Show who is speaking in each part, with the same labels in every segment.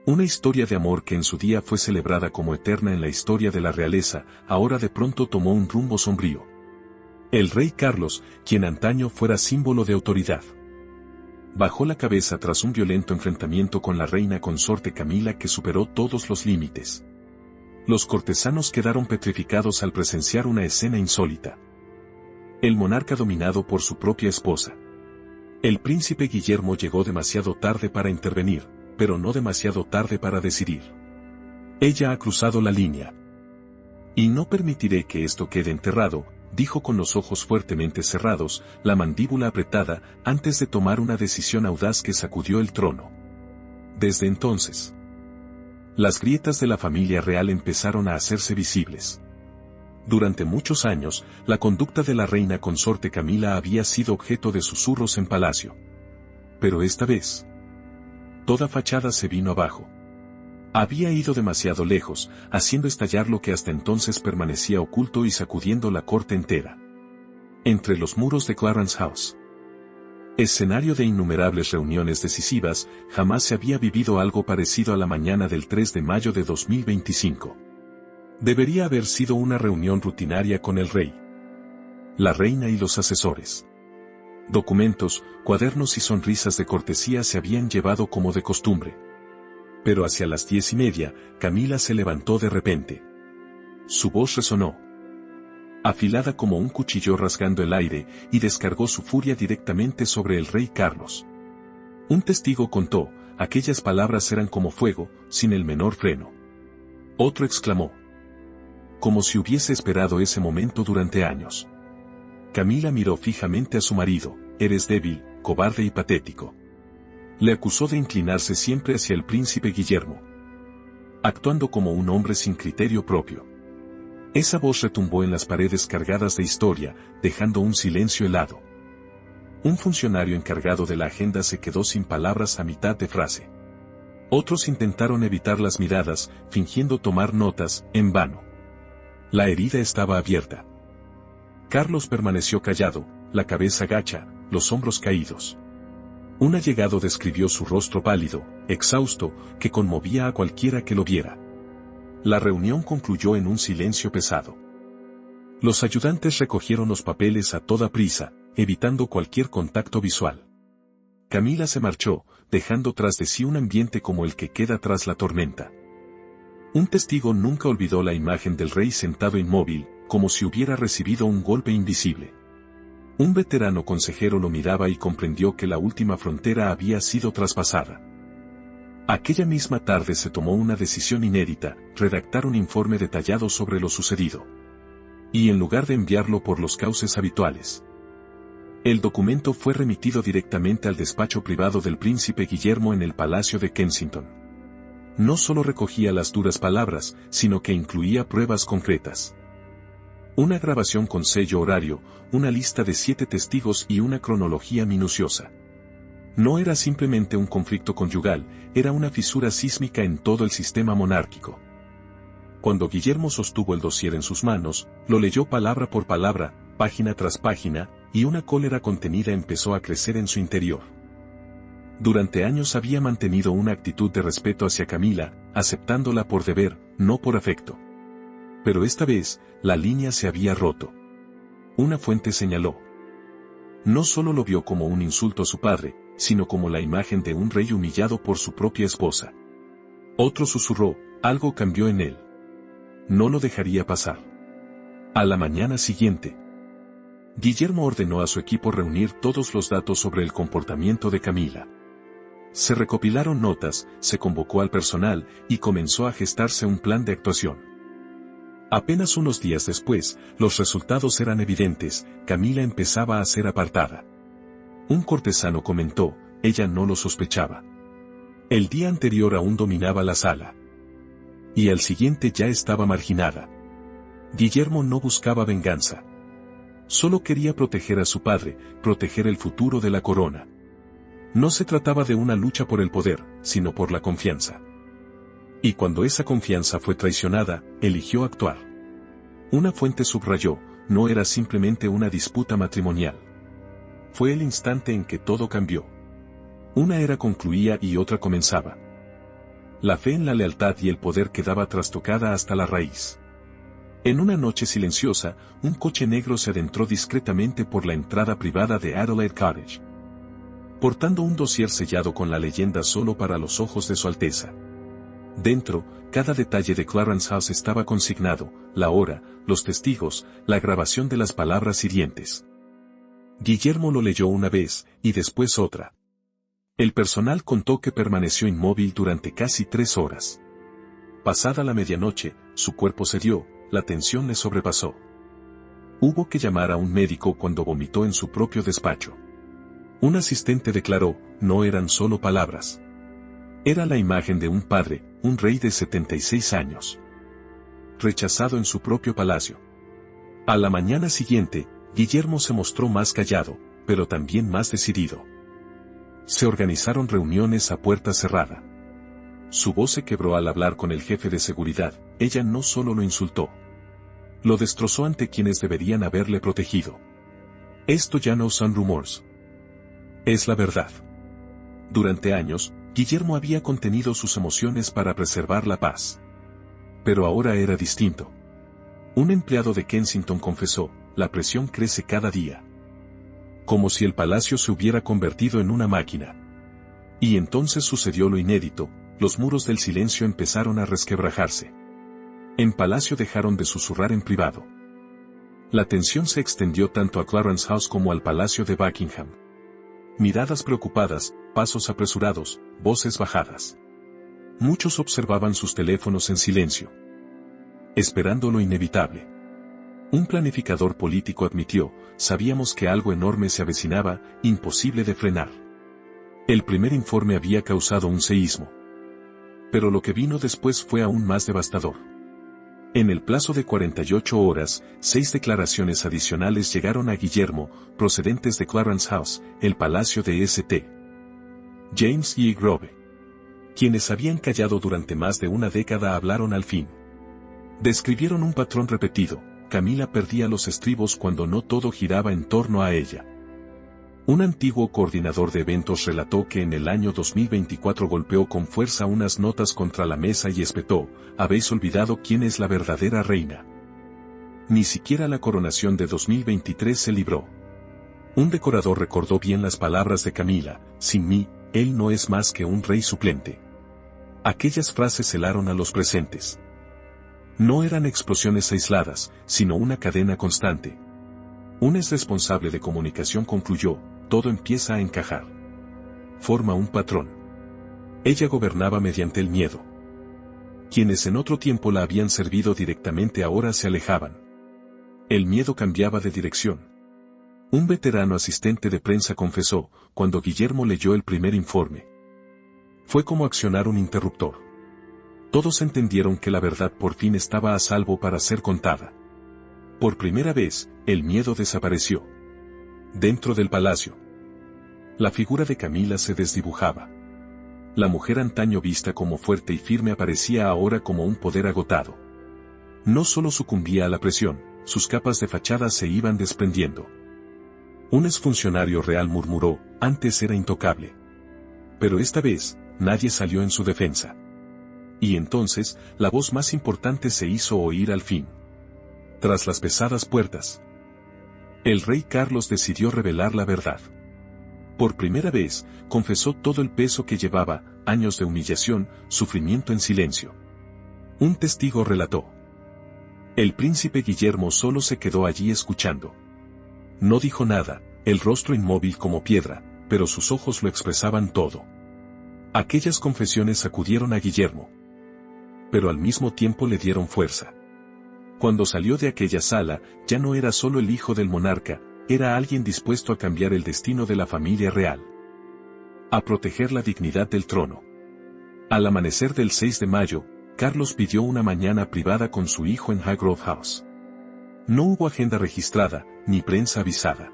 Speaker 1: Una historia de amor que en su día fue celebrada como eterna en la historia de la realeza, ahora de pronto tomó un rumbo sombrío. El rey Carlos, quien antaño fuera símbolo de autoridad, bajó la cabeza tras un violento enfrentamiento con la reina consorte Camila que superó todos los límites. Los cortesanos quedaron petrificados al presenciar una escena insólita. El monarca dominado por su propia esposa. El príncipe Guillermo llegó demasiado tarde para intervenir, pero no demasiado tarde para decidir. Ella ha cruzado la línea. Y no permitiré que esto quede enterrado, dijo con los ojos fuertemente cerrados, la mandíbula apretada, antes de tomar una decisión audaz que sacudió el trono. Desde entonces, las grietas de la familia real empezaron a hacerse visibles. Durante muchos años, la conducta de la reina consorte Camila había sido objeto de susurros en palacio. Pero esta vez, toda fachada se vino abajo. Había ido demasiado lejos, haciendo estallar lo que hasta entonces permanecía oculto y sacudiendo la corte entera. Entre los muros de Clarence House, escenario de innumerables reuniones decisivas, jamás se había vivido algo parecido a la mañana del 3 de mayo de 2025. Debería haber sido una reunión rutinaria con el rey, la reina y los asesores. Documentos, cuadernos y sonrisas de cortesía se habían llevado como de costumbre. Pero hacia las 10:30, Camila se levantó de repente. Su voz resonó, afilada como un cuchillo rasgando el aire, y descargó su furia directamente sobre el rey Carlos. Un testigo contó, aquellas palabras eran como fuego, sin el menor freno. Otro exclamó, como si hubiese esperado ese momento durante años. Camila miró fijamente a su marido, eres débil, cobarde y patético. Le acusó de inclinarse siempre hacia el príncipe Guillermo, actuando como un hombre sin criterio propio. Esa voz retumbó en las paredes cargadas de historia, dejando un silencio helado. Un funcionario encargado de la agenda se quedó sin palabras a mitad de frase. Otros intentaron evitar las miradas, fingiendo tomar notas, en vano. La herida estaba abierta. Carlos permaneció callado, la cabeza gacha, los hombros caídos. Un allegado describió su rostro pálido, exhausto, que conmovía a cualquiera que lo viera. La reunión concluyó en un silencio pesado. Los ayudantes recogieron los papeles a toda prisa, evitando cualquier contacto visual. Camila se marchó, dejando tras de sí un ambiente como el que queda tras la tormenta. Un testigo nunca olvidó la imagen del rey sentado inmóvil, como si hubiera recibido un golpe invisible. Un veterano consejero lo miraba y comprendió que la última frontera había sido traspasada. Aquella misma tarde se tomó una decisión inédita, redactar un informe detallado sobre lo sucedido. Y en lugar de enviarlo por los cauces habituales, el documento fue remitido directamente al despacho privado del príncipe Guillermo en el Palacio de Kensington. No solo recogía las duras palabras, sino que incluía pruebas concretas. Una grabación con sello horario, una lista de 7 testigos y una cronología minuciosa. No era simplemente un conflicto conyugal, era una fisura sísmica en todo el sistema monárquico. Cuando Guillermo sostuvo el dossier en sus manos, lo leyó palabra por palabra, página tras página, y una cólera contenida empezó a crecer en su interior. Durante años había mantenido una actitud de respeto hacia Camila, aceptándola por deber, no por afecto. Pero esta vez, la línea se había roto. Una fuente señaló. No solo lo vio como un insulto a su padre, sino como la imagen de un rey humillado por su propia esposa. Otro susurró, algo cambió en él. No lo dejaría pasar. A la mañana siguiente, Guillermo ordenó a su equipo reunir todos los datos sobre el comportamiento de Camila. Se recopilaron notas, se convocó al personal, y comenzó a gestarse un plan de actuación. Apenas unos días después, los resultados eran evidentes, Camila empezaba a ser apartada. Un cortesano comentó, ella no lo sospechaba. El día anterior aún dominaba la sala. Y al siguiente ya estaba marginada. Guillermo no buscaba venganza. Solo quería proteger a su padre, proteger el futuro de la corona. No se trataba de una lucha por el poder, sino por la confianza. Y cuando esa confianza fue traicionada, eligió actuar. Una fuente subrayó, no era simplemente una disputa matrimonial. Fue el instante en que todo cambió. Una era concluía y otra comenzaba. La fe en la lealtad y el poder quedaba trastocada hasta la raíz. En una noche silenciosa, un coche negro se adentró discretamente por la entrada privada de Adelaide Cottage, portando un dossier sellado con la leyenda solo para los ojos de su Alteza. Dentro, cada detalle de Clarence House estaba consignado, la hora, los testigos, la grabación de las palabras hirientes. Guillermo lo leyó una vez, y después otra. El personal contó que permaneció inmóvil durante casi 3 horas. Pasada la medianoche, su cuerpo cedió, la tensión le sobrepasó. Hubo que llamar a un médico cuando vomitó en su propio despacho. Un asistente declaró, no eran solo palabras. Era la imagen de un padre, un rey de 76 años. Rechazado en su propio palacio. A la mañana siguiente, Guillermo se mostró más callado, pero también más decidido. Se organizaron reuniones a puerta cerrada. Su voz se quebró al hablar con el jefe de seguridad. Ella no solo lo insultó. Lo destrozó ante quienes deberían haberle protegido. Esto ya no son rumores. Es la verdad. Durante años, Guillermo había contenido sus emociones para preservar la paz. Pero ahora era distinto. Un empleado de Kensington confesó, la presión crece cada día. Como si el palacio se hubiera convertido en una máquina. Y entonces sucedió lo inédito, los muros del silencio empezaron a resquebrajarse. En palacio dejaron de susurrar en privado. La tensión se extendió tanto a Clarence House como al palacio de Buckingham. Miradas preocupadas, pasos apresurados, voces bajadas. Muchos observaban sus teléfonos en silencio, esperando lo inevitable. Un planificador político admitió, sabíamos que algo enorme se avecinaba, imposible de frenar. El primer informe había causado un seísmo. Pero lo que vino después fue aún más devastador. En el plazo de 48 horas, 6 declaraciones adicionales llegaron a Guillermo, procedentes de Clarence House, el palacio de St. James y Grove. Quienes habían callado durante más de una década hablaron al fin. Describieron un patrón repetido. Camila perdía los estribos cuando no todo giraba en torno a ella. Un antiguo coordinador de eventos relató que en el año 2024 golpeó con fuerza unas notas contra la mesa y espetó, habéis olvidado quién es la verdadera reina. Ni siquiera la coronación de 2023 se libró. Un decorador recordó bien las palabras de Camila, sin mí, él no es más que un rey suplente. Aquellas frases helaron a los presentes. No eran explosiones aisladas, sino una cadena constante. Un ex responsable de comunicación concluyó, todo empieza a encajar. Forma un patrón. Ella gobernaba mediante el miedo. Quienes en otro tiempo la habían servido directamente ahora se alejaban. El miedo cambiaba de dirección. Un veterano asistente de prensa confesó, cuando Guillermo leyó el primer informe. Fue como accionar un interruptor. Todos entendieron que la verdad por fin estaba a salvo para ser contada. Por primera vez, el miedo desapareció. Dentro del palacio, la figura de Camila se desdibujaba. La mujer antaño vista como fuerte y firme aparecía ahora como un poder agotado. No solo sucumbía a la presión, sus capas de fachada se iban desprendiendo. Un exfuncionario real murmuró, antes era intocable. Pero esta vez, nadie salió en su defensa. Y entonces, la voz más importante se hizo oír al fin. Tras las pesadas puertas, el rey Carlos decidió revelar la verdad. Por primera vez, confesó todo el peso que llevaba, años de humillación, sufrimiento en silencio. Un testigo relató. El príncipe Guillermo solo se quedó allí escuchando. No dijo nada, el rostro inmóvil como piedra, pero sus ojos lo expresaban todo. Aquellas confesiones sacudieron a Guillermo, pero al mismo tiempo le dieron fuerza. Cuando salió de aquella sala, ya no era solo el hijo del monarca, era alguien dispuesto a cambiar el destino de la familia real. A proteger la dignidad del trono. Al amanecer del 6 de mayo, Carlos pidió una mañana privada con su hijo en Highgrove House. No hubo agenda registrada, ni prensa avisada.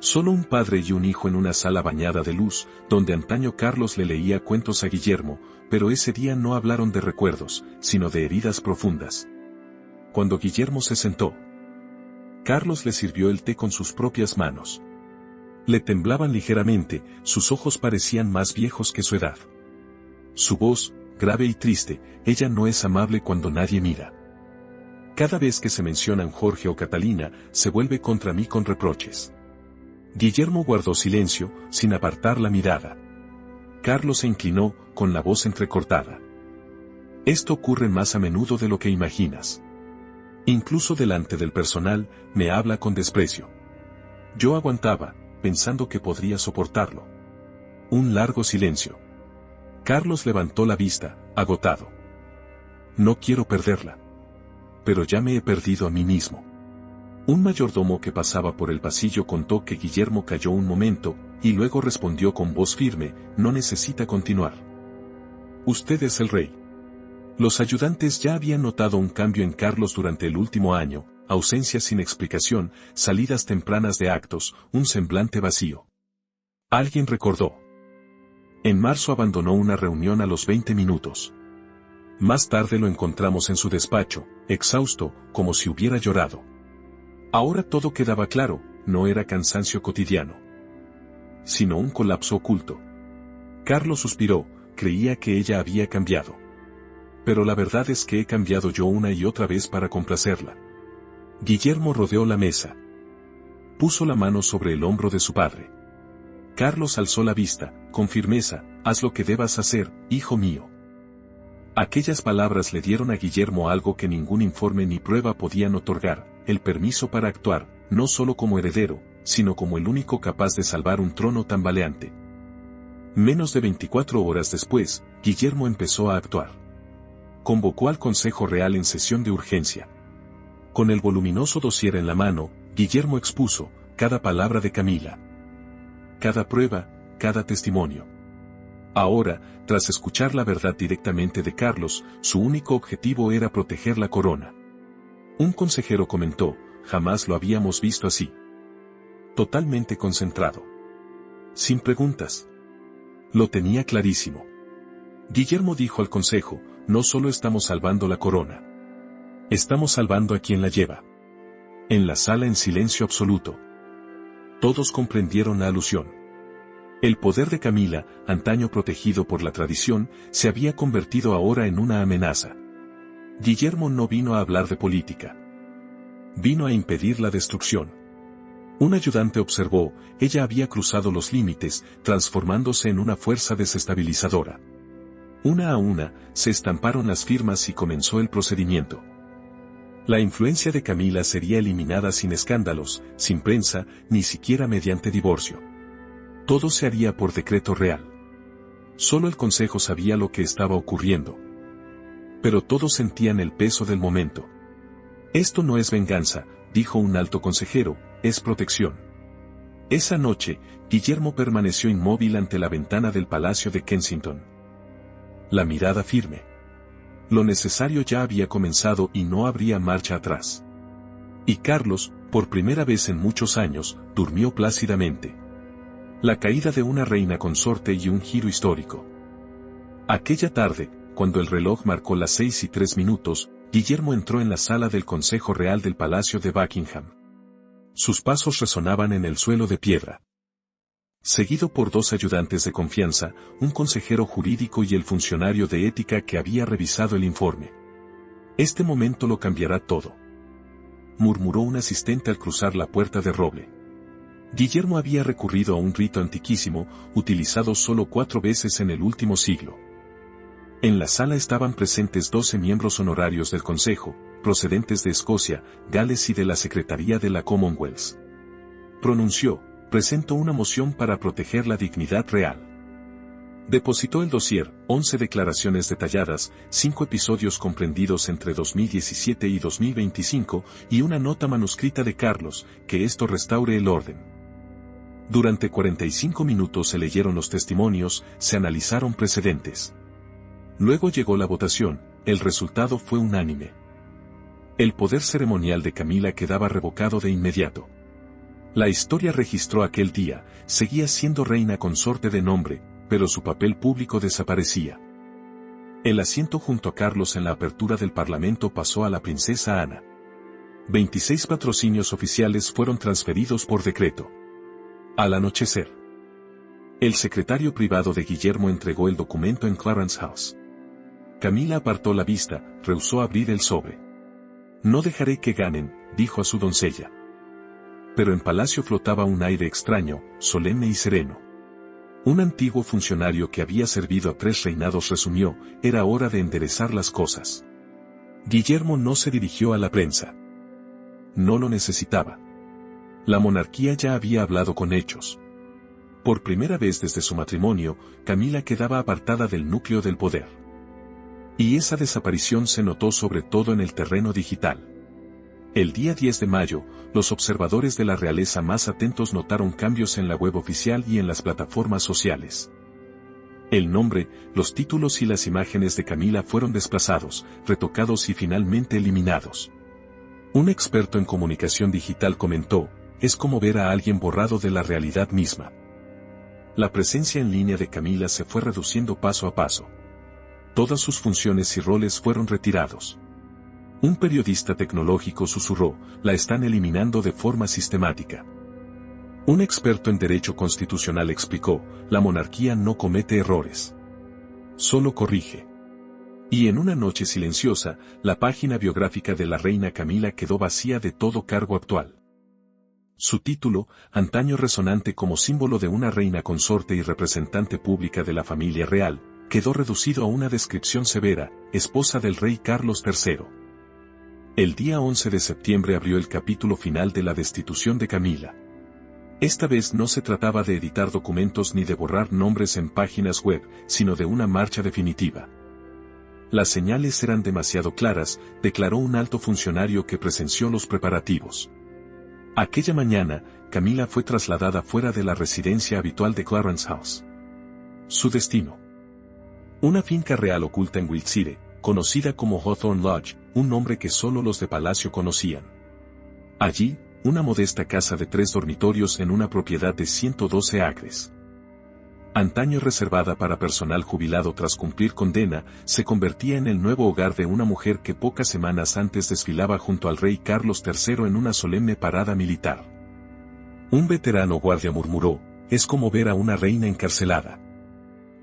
Speaker 1: Solo un padre y un hijo en una sala bañada de luz, donde antaño Carlos le leía cuentos a Guillermo, pero ese día no hablaron de recuerdos, sino de heridas profundas. Cuando Guillermo se sentó, Carlos le sirvió el té con sus propias manos. Le temblaban ligeramente, sus ojos parecían más viejos que su edad. Su voz, grave y triste, ella no es amable cuando nadie mira. Cada vez que se mencionan Jorge o Catalina, se vuelve contra mí con reproches. Guillermo guardó silencio, sin apartar la mirada. Carlos se inclinó, con la voz entrecortada. Esto ocurre más a menudo de lo que imaginas. Incluso delante del personal, me habla con desprecio. Yo aguantaba, pensando que podría soportarlo. Un largo silencio. Carlos levantó la vista, agotado. No quiero perderla. Pero ya me he perdido a mí mismo. Un mayordomo que pasaba por el pasillo contó que Guillermo calló un momento, y luego respondió con voz firme, no necesita continuar. Usted es el rey. Los ayudantes ya habían notado un cambio en Carlos durante el último año, ausencias sin explicación, salidas tempranas de actos, un semblante vacío. Alguien recordó. En marzo abandonó una reunión a los 20 minutos. Más tarde lo encontramos en su despacho, exhausto, como si hubiera llorado. Ahora todo quedaba claro, no era cansancio cotidiano, sino un colapso oculto. Carlos suspiró, creía que ella había cambiado. Pero la verdad es que he cambiado yo una y otra vez para complacerla. Guillermo rodeó la mesa. Puso la mano sobre el hombro de su padre. Carlos alzó la vista, con firmeza, haz lo que debas hacer, hijo mío. Aquellas palabras le dieron a Guillermo algo que ningún informe ni prueba podían otorgar, el permiso para actuar, no solo como heredero, sino como el único capaz de salvar un trono tambaleante. Menos de 24 horas después, Guillermo empezó a actuar. Convocó al Consejo Real en sesión de urgencia. Con el voluminoso dossier en la mano, Guillermo expuso cada palabra de Camila. Cada prueba, cada testimonio. Ahora, tras escuchar la verdad directamente de Carlos, su único objetivo era proteger la corona. Un consejero comentó, jamás lo habíamos visto así. Totalmente concentrado. Sin preguntas. Lo tenía clarísimo. Guillermo dijo al consejo, no solo estamos salvando la corona. Estamos salvando a quien la lleva. En la sala en silencio absoluto. Todos comprendieron la alusión. El poder de Camila, antaño protegido por la tradición, se había convertido ahora en una amenaza. Guillermo no vino a hablar de política. Vino a impedir la destrucción. Un ayudante observó, ella había cruzado los límites, transformándose en una fuerza desestabilizadora. Una a una, se estamparon las firmas y comenzó el procedimiento. La influencia de Camila sería eliminada sin escándalos, sin prensa, ni siquiera mediante divorcio. Todo se haría por decreto real. Solo el consejo sabía lo que estaba ocurriendo. Pero todos sentían el peso del momento. Esto no es venganza, dijo un alto consejero, es protección. Esa noche, Guillermo permaneció inmóvil ante la ventana del Palacio de Kensington. La mirada firme. Lo necesario ya había comenzado y no habría marcha atrás. Y Carlos, por primera vez en muchos años, durmió plácidamente. La caída de una reina consorte y un giro histórico. Aquella tarde, cuando el reloj marcó las 6:03, Guillermo entró en la sala del Consejo Real del Palacio de Buckingham. Sus pasos resonaban en el suelo de piedra. Seguido por dos ayudantes de confianza, un consejero jurídico y el funcionario de ética que había revisado el informe. Este momento lo cambiará todo, murmuró un asistente al cruzar la puerta de roble. Guillermo había recurrido a un rito antiquísimo, utilizado solo 4 veces en el último siglo. En la sala estaban presentes 12 miembros honorarios del Consejo, procedentes de Escocia, Gales y de la Secretaría de la Commonwealth. Pronunció, presento una moción para proteger la dignidad real. Depositó el dossier, 11 declaraciones detalladas, 5 episodios comprendidos entre 2017 y 2025, y una nota manuscrita de Carlos, que esto restaure el orden. Durante 45 minutos se leyeron los testimonios, se analizaron precedentes. Luego llegó la votación, el resultado fue unánime. El poder ceremonial de Camila quedaba revocado de inmediato. La historia registró aquel día, seguía siendo reina consorte de nombre, pero su papel público desaparecía. El asiento junto a Carlos en la apertura del Parlamento pasó a la princesa Ana. 26 patrocinios oficiales fueron transferidos por decreto. Al anochecer, el secretario privado de Guillermo entregó el documento en Clarence House. Camila apartó la vista, rehusó abrir el sobre. No dejaré que ganen, dijo a su doncella. Pero en palacio flotaba un aire extraño, solemne y sereno. Un antiguo funcionario que había servido a 3 reinados resumió, era hora de enderezar las cosas. Guillermo no se dirigió a la prensa. No lo necesitaba. La monarquía ya había hablado con hechos. Por primera vez desde su matrimonio, Camila quedaba apartada del núcleo del poder. Y esa desaparición se notó sobre todo en el terreno digital. El día 10 de mayo, los observadores de la realeza más atentos notaron cambios en la web oficial y en las plataformas sociales. El nombre, los títulos y las imágenes de Camila fueron desplazados, retocados y finalmente eliminados. Un experto en comunicación digital comentó, es como ver a alguien borrado de la realidad misma. La presencia en línea de Camila se fue reduciendo paso a paso. Todas sus funciones y roles fueron retirados. Un periodista tecnológico susurró, la están eliminando de forma sistemática. Un experto en derecho constitucional explicó, la monarquía no comete errores. Solo corrige. Y en una noche silenciosa, la página biográfica de la reina Camila quedó vacía de todo cargo actual. Su título, antaño resonante como símbolo de una reina consorte y representante pública de la familia real, quedó reducido a una descripción severa, esposa del rey Carlos III. El día 11 de septiembre abrió el capítulo final de la destitución de Camila. Esta vez no se trataba de editar documentos ni de borrar nombres en páginas web, sino de una marcha definitiva. Las señales eran demasiado claras, declaró un alto funcionario que presenció los preparativos. Aquella mañana, Camila fue trasladada fuera de la residencia habitual de Clarence House. Su destino. Una finca real oculta en Wiltshire, conocida como Hawthorne Lodge, un nombre que solo los de palacio conocían. Allí, una modesta casa de 3 dormitorios en una propiedad de 112 acres. Antaño reservada para personal jubilado tras cumplir condena, se convertía en el nuevo hogar de una mujer que pocas semanas antes desfilaba junto al rey Carlos III en una solemne parada militar. Un veterano guardia murmuró, es como ver a una reina encarcelada.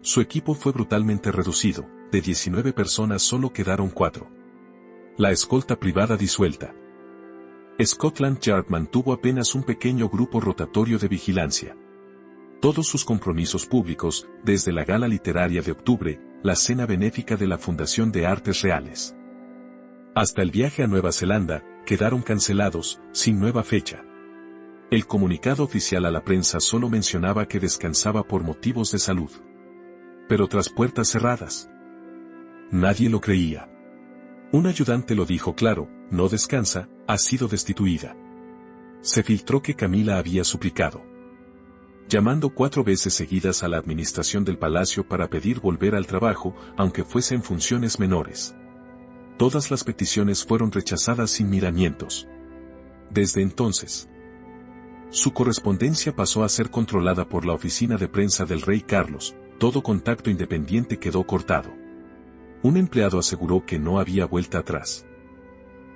Speaker 1: Su equipo fue brutalmente reducido, de 19 personas solo quedaron 4. La escolta privada disuelta. Scotland Yard mantuvo apenas un pequeño grupo rotatorio de vigilancia. Todos sus compromisos públicos, desde la gala literaria de octubre, la cena benéfica de la Fundación de Artes Reales, hasta el viaje a Nueva Zelanda, quedaron cancelados, sin nueva fecha. El comunicado oficial a la prensa solo mencionaba que descansaba por motivos de salud. Pero tras puertas cerradas. Nadie lo creía. Un ayudante lo dijo claro, no descansa, ha sido destituida. Se filtró que Camila había suplicado, llamando 4 veces seguidas a la administración del palacio para pedir volver al trabajo, aunque fuese en funciones menores. Todas las peticiones fueron rechazadas sin miramientos. Desde entonces, su correspondencia pasó a ser controlada por la oficina de prensa del rey Carlos, todo contacto independiente quedó cortado. Un empleado aseguró que no había vuelta atrás.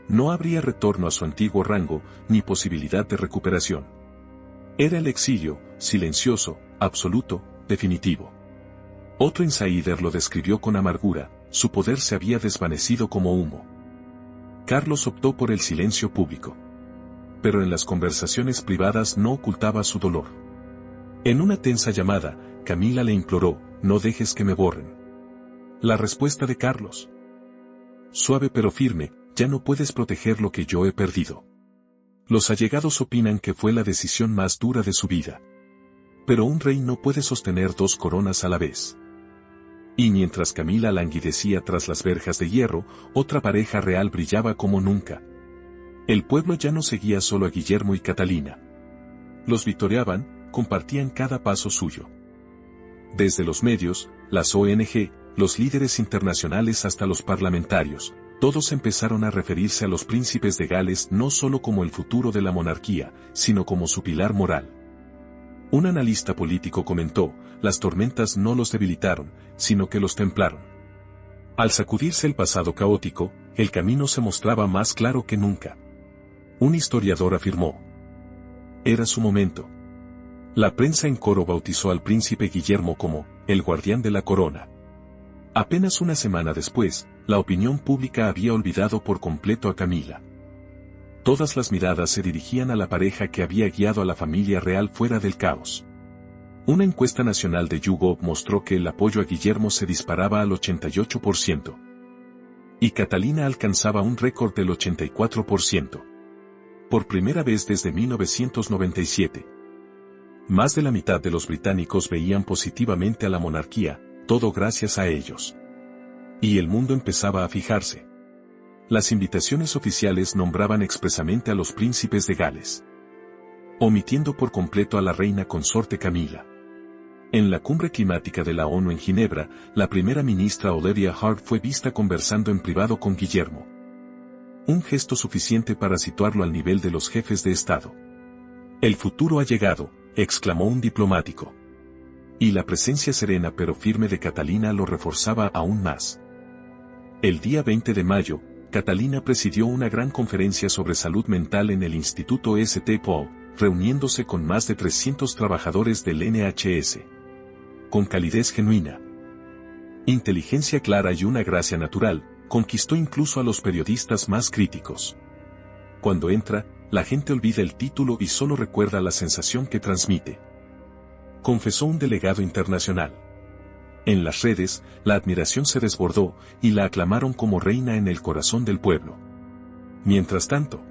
Speaker 1: No habría retorno a su antiguo rango, ni posibilidad de recuperación. Era el exilio, silencioso, absoluto, definitivo. Otro insider lo describió con amargura, su poder se había desvanecido como humo. Carlos optó por el silencio público. Pero en las conversaciones privadas no ocultaba su dolor. En una tensa llamada, Camila le imploró, no dejes que me borren. La respuesta de Carlos. Suave pero firme, ya no puedes proteger lo que yo he perdido. Los allegados opinan que fue la decisión más dura de su vida. Pero un rey no puede sostener 2 coronas a la vez. Y mientras Camila languidecía tras las verjas de hierro, otra pareja real brillaba como nunca. El pueblo ya no seguía solo a Guillermo y Catalina. Los victoriaban, compartían cada paso suyo. Desde los medios, las ONG, los líderes internacionales hasta los parlamentarios, todos empezaron a referirse a los príncipes de Gales no solo como el futuro de la monarquía, sino como su pilar moral. Un analista político comentó, las tormentas no los debilitaron, sino que los templaron. Al sacudirse el pasado caótico, el camino se mostraba más claro que nunca. Un historiador afirmó, era su momento. La prensa en coro bautizó al príncipe Guillermo como, el guardián de la corona. Apenas una semana después, la opinión pública había olvidado por completo a Camila. Todas las miradas se dirigían a la pareja que había guiado a la familia real fuera del caos. Una encuesta nacional de YouGov mostró que el apoyo a Guillermo se disparaba al 88%. Y Catalina alcanzaba un récord del 84%. Por primera vez desde 1997. Más de la mitad de los británicos veían positivamente a la monarquía, todo gracias a ellos. Y el mundo empezaba a fijarse. Las invitaciones oficiales nombraban expresamente a los príncipes de Gales, omitiendo por completo a la reina consorte Camila. En la cumbre climática de la ONU en Ginebra, la primera ministra Olivia Hart fue vista conversando en privado con Guillermo. Un gesto suficiente para situarlo al nivel de los jefes de Estado. El futuro ha llegado, exclamó un diplomático. Y la presencia serena pero firme de Catalina lo reforzaba aún más. El día 20 de mayo, Catalina presidió una gran conferencia sobre salud mental en el Instituto St. Paul, reuniéndose con más de 300 trabajadores del NHS. Con calidez genuina, inteligencia clara y una gracia natural, conquistó incluso a los periodistas más críticos. Cuando entra, la gente olvida el título y solo recuerda la sensación que transmite. Confesó un delegado internacional. En las redes, la admiración se desbordó, y la aclamaron como reina en el corazón del pueblo. Mientras tanto,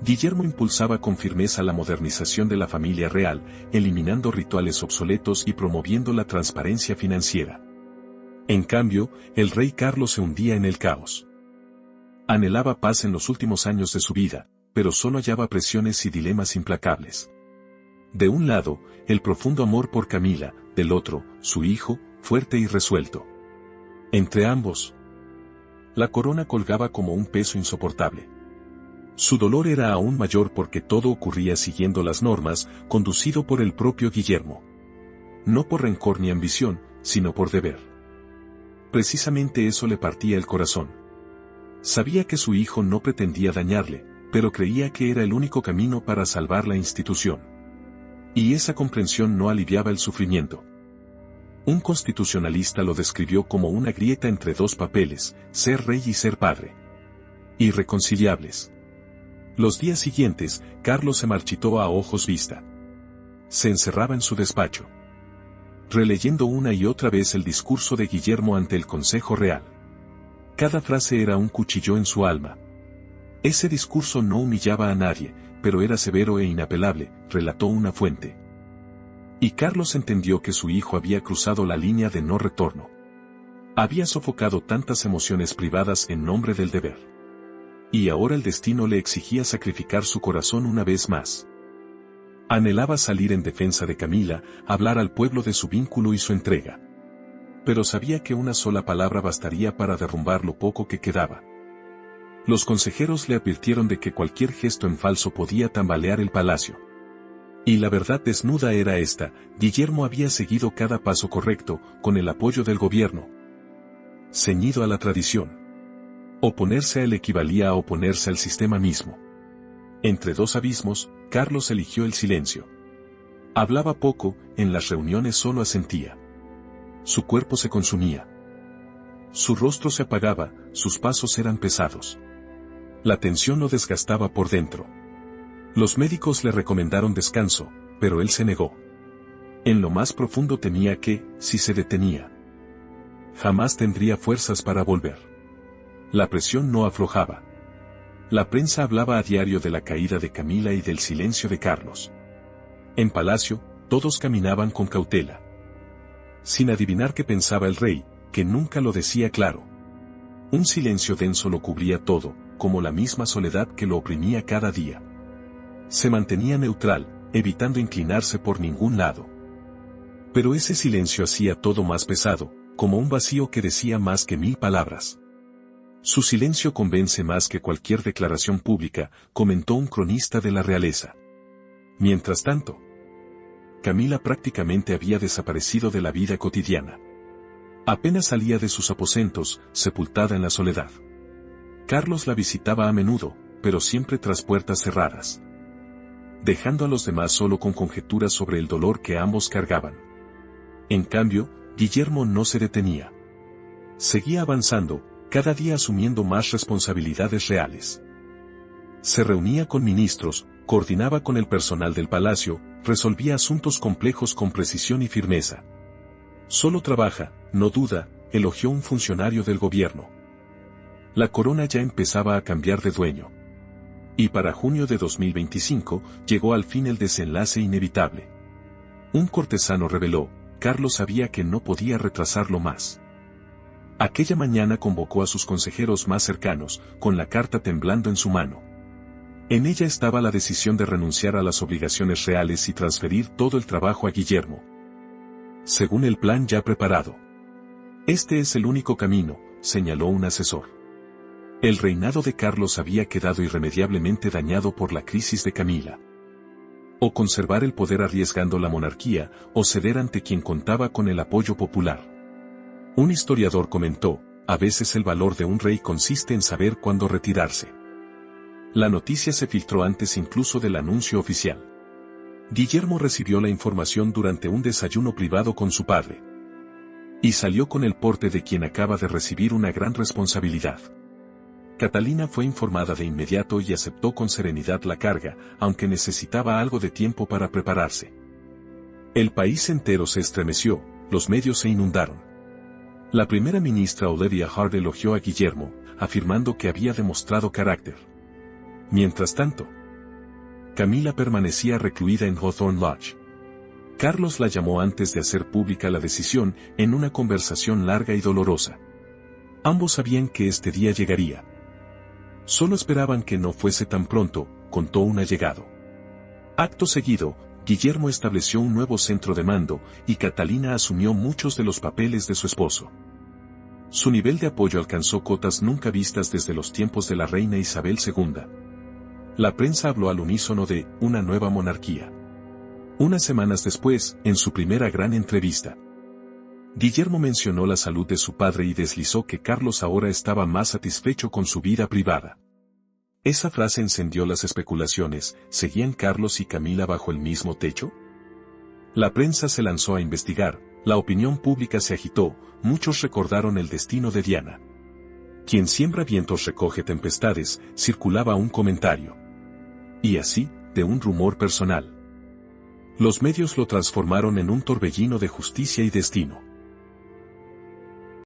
Speaker 1: Guillermo impulsaba con firmeza la modernización de la familia real, eliminando rituales obsoletos y promoviendo la transparencia financiera. En cambio, el rey Carlos se hundía en el caos. Anhelaba paz en los últimos años de su vida, pero solo hallaba presiones y dilemas implacables. De un lado, el profundo amor por Camila, del otro, su hijo, fuerte y resuelto. Entre ambos, la corona colgaba como un peso insoportable. Su dolor era aún mayor porque todo ocurría siguiendo las normas, conducido por el propio Guillermo. No por rencor ni ambición, sino por deber. Precisamente eso le partía el corazón. Sabía que su hijo no pretendía dañarle, pero creía que era el único camino para salvar la institución. Y esa comprensión no aliviaba el sufrimiento. Un constitucionalista lo describió como una grieta entre dos papeles, ser rey y ser padre. Irreconciliables. Los días siguientes, Carlos se marchitó a ojos vista. Se encerraba en su despacho, releyendo una y otra vez el discurso de Guillermo ante el Consejo Real. Cada frase era un cuchillo en su alma. Ese discurso no humillaba a nadie, pero era severo e inapelable, relató una fuente. Y Carlos entendió que su hijo había cruzado la línea de no retorno. Había sofocado tantas emociones privadas en nombre del deber. Y ahora el destino le exigía sacrificar su corazón una vez más. Anhelaba salir en defensa de Camila, hablar al pueblo de su vínculo y su entrega. Pero sabía que una sola palabra bastaría para derrumbar lo poco que quedaba. Los consejeros le advirtieron de que cualquier gesto en falso podía tambalear el palacio. Y la verdad desnuda era esta: Guillermo había seguido cada paso correcto, con el apoyo del gobierno. Ceñido a la tradición. Oponerse a él equivalía a oponerse al sistema mismo. Entre dos abismos, Carlos eligió el silencio. Hablaba poco, en las reuniones solo asentía. Su cuerpo se consumía. Su rostro se apagaba, sus pasos eran pesados. La tensión lo desgastaba por dentro. Los médicos le recomendaron descanso, pero él se negó. En lo más profundo temía que, si se detenía, jamás tendría fuerzas para volver. La presión no aflojaba. La prensa hablaba a diario de la caída de Camila y del silencio de Carlos. En palacio, todos caminaban con cautela, sin adivinar qué pensaba el rey, que nunca lo decía claro. Un silencio denso lo cubría todo, como la misma soledad que lo oprimía cada día. Se mantenía neutral, evitando inclinarse por ningún lado. Pero ese silencio hacía todo más pesado, como un vacío que decía más que 1000 palabras. Su silencio convence más que cualquier declaración pública, comentó un cronista de la realeza. Mientras tanto, Camila prácticamente había desaparecido de la vida cotidiana. Apenas salía de sus aposentos, sepultada en la soledad. Carlos la visitaba a menudo, pero siempre tras puertas cerradas, dejando a los demás solo con conjeturas sobre el dolor que ambos cargaban. En cambio, Guillermo no se detenía. Seguía avanzando, cada día asumiendo más responsabilidades reales. Se reunía con ministros, coordinaba con el personal del palacio, resolvía asuntos complejos con precisión y firmeza. Solo trabaja, no duda, elogió un funcionario del gobierno. La corona ya empezaba a cambiar de dueño. Y para junio de 2025, llegó al fin el desenlace inevitable. Un cortesano reveló, Carlos sabía que no podía retrasarlo más. Aquella mañana convocó a sus consejeros más cercanos, con la carta temblando en su mano. En ella estaba la decisión de renunciar a las obligaciones reales y transferir todo el trabajo a Guillermo. Según el plan ya preparado. Este es el único camino, señaló un asesor. El reinado de Carlos había quedado irremediablemente dañado por la crisis de Camila. O conservar el poder arriesgando la monarquía, o ceder ante quien contaba con el apoyo popular. Un historiador comentó, a veces el valor de un rey consiste en saber cuándo retirarse. La noticia se filtró antes incluso del anuncio oficial. Guillermo recibió la información durante un desayuno privado con su padre. Y salió con el porte de quien acaba de recibir una gran responsabilidad. Catalina fue informada de inmediato y aceptó con serenidad la carga, aunque necesitaba algo de tiempo para prepararse. El país entero se estremeció, los medios se inundaron. La primera ministra Olivia Hart elogió a Guillermo, afirmando que había demostrado carácter. Mientras tanto, Camila permanecía recluida en Hawthorne Lodge. Carlos la llamó antes de hacer pública la decisión, en una conversación larga y dolorosa. Ambos sabían que este día llegaría. Solo esperaban que no fuese tan pronto, contó un allegado. Acto seguido, Guillermo estableció un nuevo centro de mando, y Catalina asumió muchos de los papeles de su esposo. Su nivel de apoyo alcanzó cotas nunca vistas desde los tiempos de la reina Isabel II. La prensa habló al unísono de una nueva monarquía. Unas semanas después, en su primera gran entrevista, Guillermo mencionó la salud de su padre y deslizó que Carlos ahora estaba más satisfecho con su vida privada. Esa frase encendió las especulaciones, ¿seguían Carlos y Camila bajo el mismo techo? La prensa se lanzó a investigar, la opinión pública se agitó, muchos recordaron el destino de Diana. Quien siembra vientos recoge tempestades, circulaba un comentario. Y así, de un rumor personal. Los medios lo transformaron en un torbellino de justicia y destino.